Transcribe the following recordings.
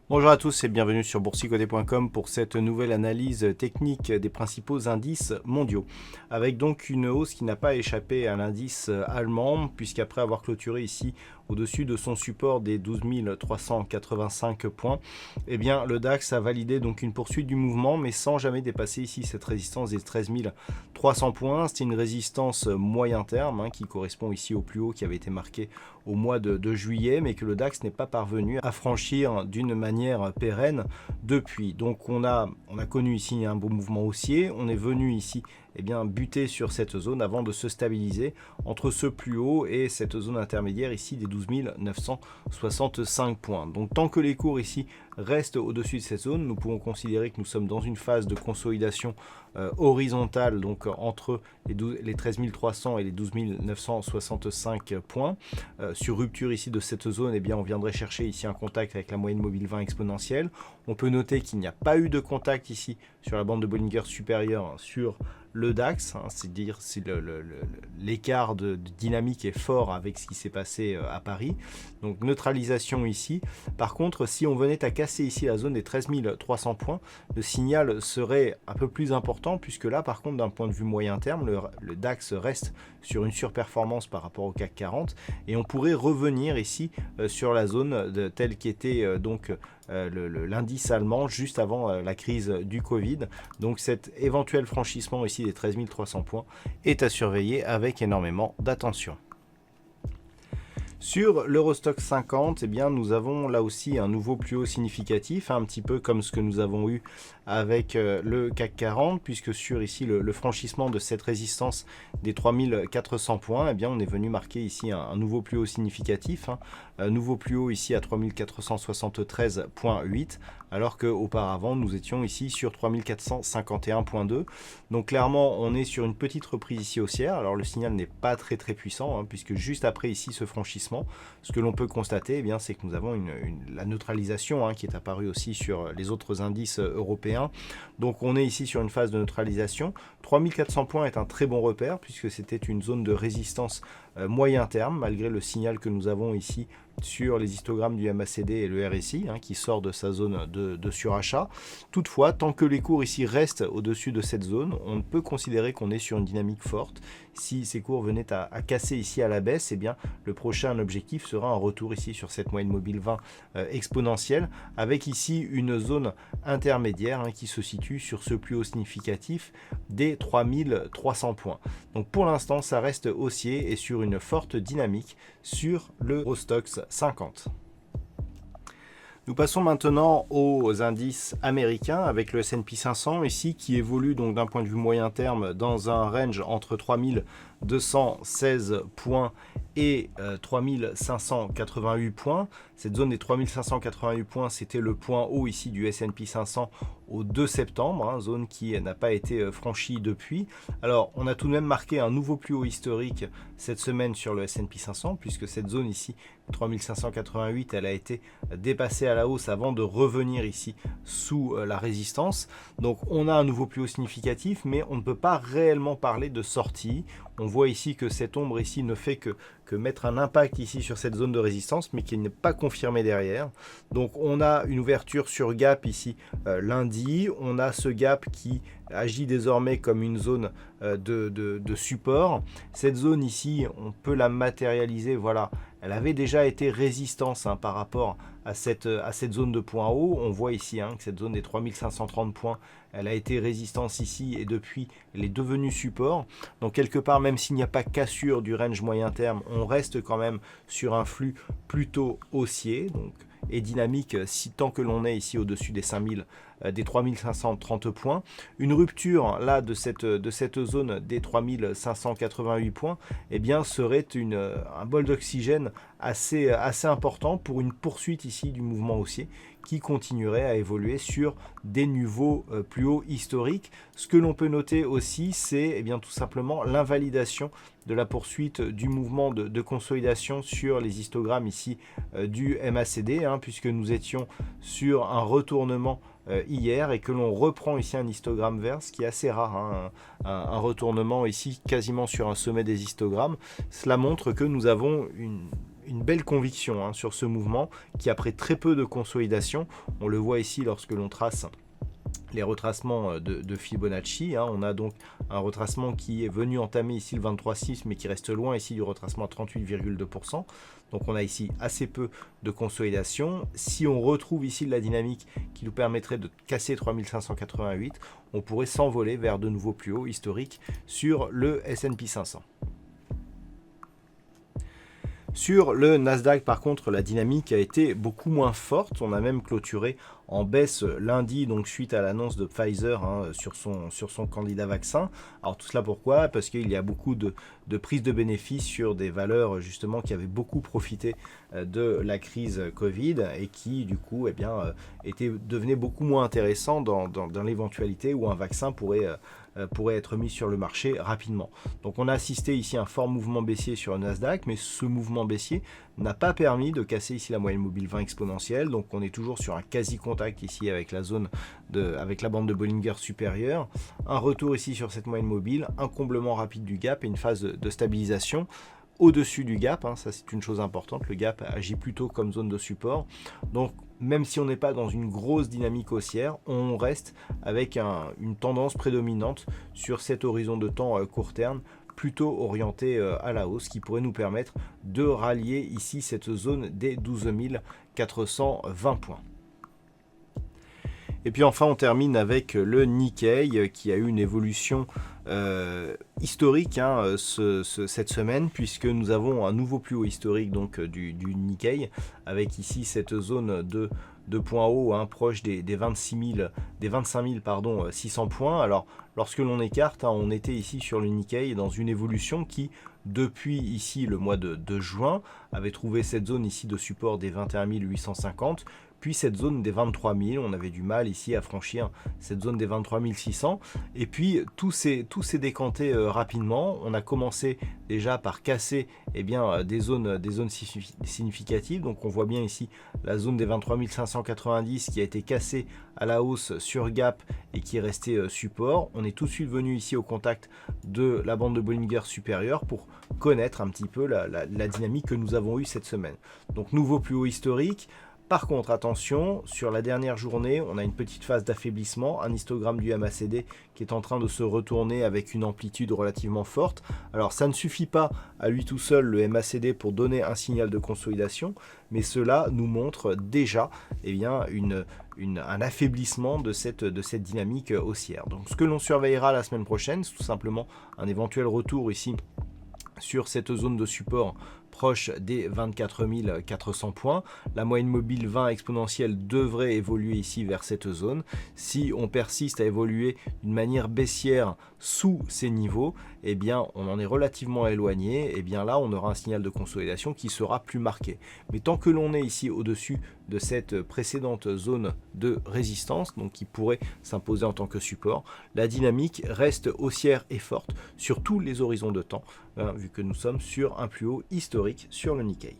Bonjour à tous et bienvenue sur boursicoté.com pour cette nouvelle analyse technique des principaux indices mondiaux. Avec donc une hausse qui n'a pas échappé à l'indice allemand, puisqu'après avoir clôturé ici au-dessus de son support des 12 385 points, eh bien le DAX a validé donc une poursuite du mouvement, mais sans jamais dépasser ici cette résistance des 13 300 points. C'est une résistance moyen terme qui correspond ici au plus haut qui avait été marqué au mois de juillet, mais que le DAX n'est pas parvenu à franchir d'une manière pérenne depuis. Donc on a connu ici un beau mouvement haussier, on est venu ici buter sur cette zone avant de se stabiliser entre ce plus haut et cette zone intermédiaire ici des 12 965 points. Donc tant que les cours ici restent au-dessus de cette zone, nous pouvons considérer que nous sommes dans une phase de consolidation horizontale, donc entre les 13 300 et les 12 965 points. Sur rupture ici de cette zone, on viendrait chercher ici un contact avec la moyenne mobile 20 exponentielle. On peut noter qu'il n'y a pas eu de contact ici sur la bande de Bollinger supérieure sur le DAX, c'est-à-dire si l'écart de dynamique est fort avec ce qui s'est passé à Paris. Donc neutralisation ici. Par contre, si on venait à casser ici la zone des 13 300 points, le signal serait un peu plus important, puisque là, par contre, d'un point de vue moyen terme, le DAX reste sur une surperformance par rapport au CAC 40, et on pourrait revenir ici sur la zone telle qu'était l'indice allemand juste avant la crise du Covid. Donc cet éventuel franchissement ici des 13 300 points est à surveiller avec énormément d'attention. Sur l'Eurostoxx 50, nous avons là aussi un nouveau plus haut significatif, un petit peu comme ce que nous avons eu avec le CAC 40, puisque sur ici le franchissement de cette résistance des 3400 points, on est venu marquer ici un nouveau plus haut significatif, un nouveau plus haut ici à 3473,8, alors qu'auparavant nous étions ici sur 3451,2. Donc clairement on est sur une petite reprise ici haussière. Alors le signal n'est pas très puissant, puisque juste après ici ce franchissement, ce que l'on peut constater, c'est que nous avons la neutralisation qui est apparue aussi sur les autres indices européens. Donc on est ici sur une phase de neutralisation. 3400 points est un très bon repère, puisque c'était une zone de résistance moyen terme, malgré le signal que nous avons ici sur les histogrammes du MACD et le RSI qui sort de sa zone de surachat. Toutefois, tant que les cours ici restent au-dessus de cette zone, on peut considérer qu'on est sur une dynamique forte. Si ces cours venaient à casser ici à la baisse, le prochain objectif sera un retour ici sur cette moyenne mobile 20 exponentielle, avec ici une zone intermédiaire qui se situe sur ce plus haut significatif des 3300 points. Donc pour l'instant, ça reste haussier et sur une forte dynamique sur l'Eurostoxx 50. Nous passons maintenant aux indices américains avec le S&P 500 ici qui évolue donc d'un point de vue moyen terme dans un range entre 3216 points et 3588 points. Cette zone des 3588 points, c'était le point haut ici du S&P 500 au 2 septembre, zone qui n'a pas été franchie depuis. Alors, on a tout de même marqué un nouveau plus haut historique cette semaine sur le S&P 500, puisque cette zone ici, 3588, elle a été dépassée à la hausse avant de revenir ici sous la résistance. Donc, on a un nouveau plus haut significatif, mais on ne peut pas réellement parler de sortie. On voit ici que cette ombre ici ne fait que mettre un impact ici sur cette zone de résistance, mais qui n'est pas confirmé derrière. Donc on a une ouverture sur gap ici lundi, on a ce gap qui agit désormais comme une zone de support. Cette zone ici, on peut la matérialiser, voilà, elle avait déjà été résistance par rapport à cette zone de point haut. On voit ici que cette zone des 3530 points, elle a été résistance ici et depuis elle est devenue support. Donc quelque part, même s'il n'y a pas cassure du range moyen terme, on reste quand même sur un flux plutôt haussier et dynamique tant que l'on est ici au-dessus des 5000 des 3530 points. Une rupture là de cette zone des 3588 points serait un bol d'oxygène assez important pour une poursuite ici du mouvement haussier qui continuerait à évoluer sur des niveaux plus hauts historiques. Ce que l'on peut noter aussi, c'est eh bien tout simplement l'invalidation de la poursuite du mouvement de consolidation sur les histogrammes ici du MACD, puisque nous étions sur un retournement hier et que l'on reprend ici un histogramme vert, ce qui est assez rare, un retournement ici quasiment sur un sommet des histogrammes. Cela montre que nous avons une belle conviction sur ce mouvement qui, après très peu de consolidation, on le voit ici lorsque l'on trace les retracements de Fibonacci, on a donc un retracement qui est venu entamer ici le 23,6 mais qui reste loin ici du retracement à 38,2%. Donc on a ici assez peu de consolidation. Si on retrouve ici de la dynamique qui nous permettrait de casser 3588, on pourrait s'envoler vers de nouveaux plus hauts historiques sur le S&P 500. Sur le Nasdaq, par contre, la dynamique a été beaucoup moins forte. On a même clôturé en baisse lundi, donc suite à l'annonce de Pfizer sur son candidat vaccin. Alors tout cela pourquoi? Parce qu'il y a beaucoup de prises de bénéfices sur des valeurs justement qui avaient beaucoup profité de la crise Covid et qui du coup devenaient beaucoup moins intéressants dans l'éventualité où un vaccin pourrait être mis sur le marché rapidement. Donc on a assisté ici à un fort mouvement baissier sur le Nasdaq, mais ce mouvement baissier n'a pas permis de casser ici la moyenne mobile 20 exponentielle. Donc on est toujours sur un quasi-contact ici avec la zone avec la bande de Bollinger supérieure. Un retour ici sur cette moyenne mobile, un comblement rapide du gap et une phase de stabilisation au-dessus du gap, ça c'est une chose importante, le gap agit plutôt comme zone de support. Donc même si on n'est pas dans une grosse dynamique haussière, on reste avec une tendance prédominante sur cet horizon de temps court terme, plutôt orienté à la hausse, qui pourrait nous permettre de rallier ici cette zone des 12 420 points. Et puis enfin on termine avec le Nikkei qui a eu une évolution historique cette semaine, puisque nous avons un nouveau plus haut historique donc du Nikkei, avec ici cette zone de points hauts proche des 25 600 points. Alors lorsque l'on écarte, on était ici sur le Nikkei dans une évolution qui, depuis ici le mois de juin, avait trouvé cette zone ici de support des 21 850, puis cette zone des 23 000, on avait du mal ici à franchir cette zone des 23 600, et puis tout s'est décanté rapidement. On a commencé déjà par casser des zones significatives, donc on voit bien ici la zone des 23 590 qui a été cassée à la hausse sur gap et qui est restée support. On est tout de suite venu ici au contact de la bande de Bollinger supérieure pour connaître un petit peu la dynamique que nous avons eue cette semaine. Donc nouveau plus haut historique. Par contre, attention, sur la dernière journée, on a une petite phase d'affaiblissement, un histogramme du MACD qui est en train de se retourner avec une amplitude relativement forte. Alors, ça ne suffit pas à lui tout seul, le MACD, pour donner un signal de consolidation, mais cela nous montre déjà un affaiblissement de cette dynamique haussière. Donc, ce que l'on surveillera la semaine prochaine, c'est tout simplement un éventuel retour ici sur cette zone de support proche des 24 400 points. La moyenne mobile 20 exponentielle devrait évoluer ici vers cette zone. Si on persiste à évoluer d'une manière baissière sous ces niveaux, on en est relativement éloigné. Là, on aura un signal de consolidation qui sera plus marqué. Mais tant que l'on est ici au-dessus de cette précédente zone de résistance, donc qui pourrait s'imposer en tant que support, la dynamique reste haussière et forte sur tous les horizons de temps, vu que nous sommes sur un plus haut historique sur le Nikkei.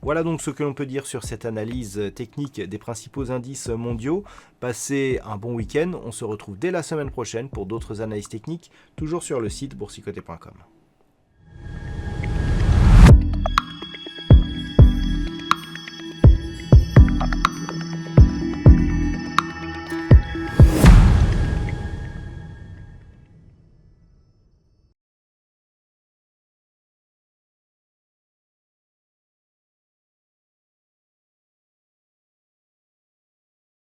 Voilà donc ce que l'on peut dire sur cette analyse technique des principaux indices mondiaux. Passez un bon week-end, on se retrouve dès la semaine prochaine pour d'autres analyses techniques, toujours sur le site boursicoté.com.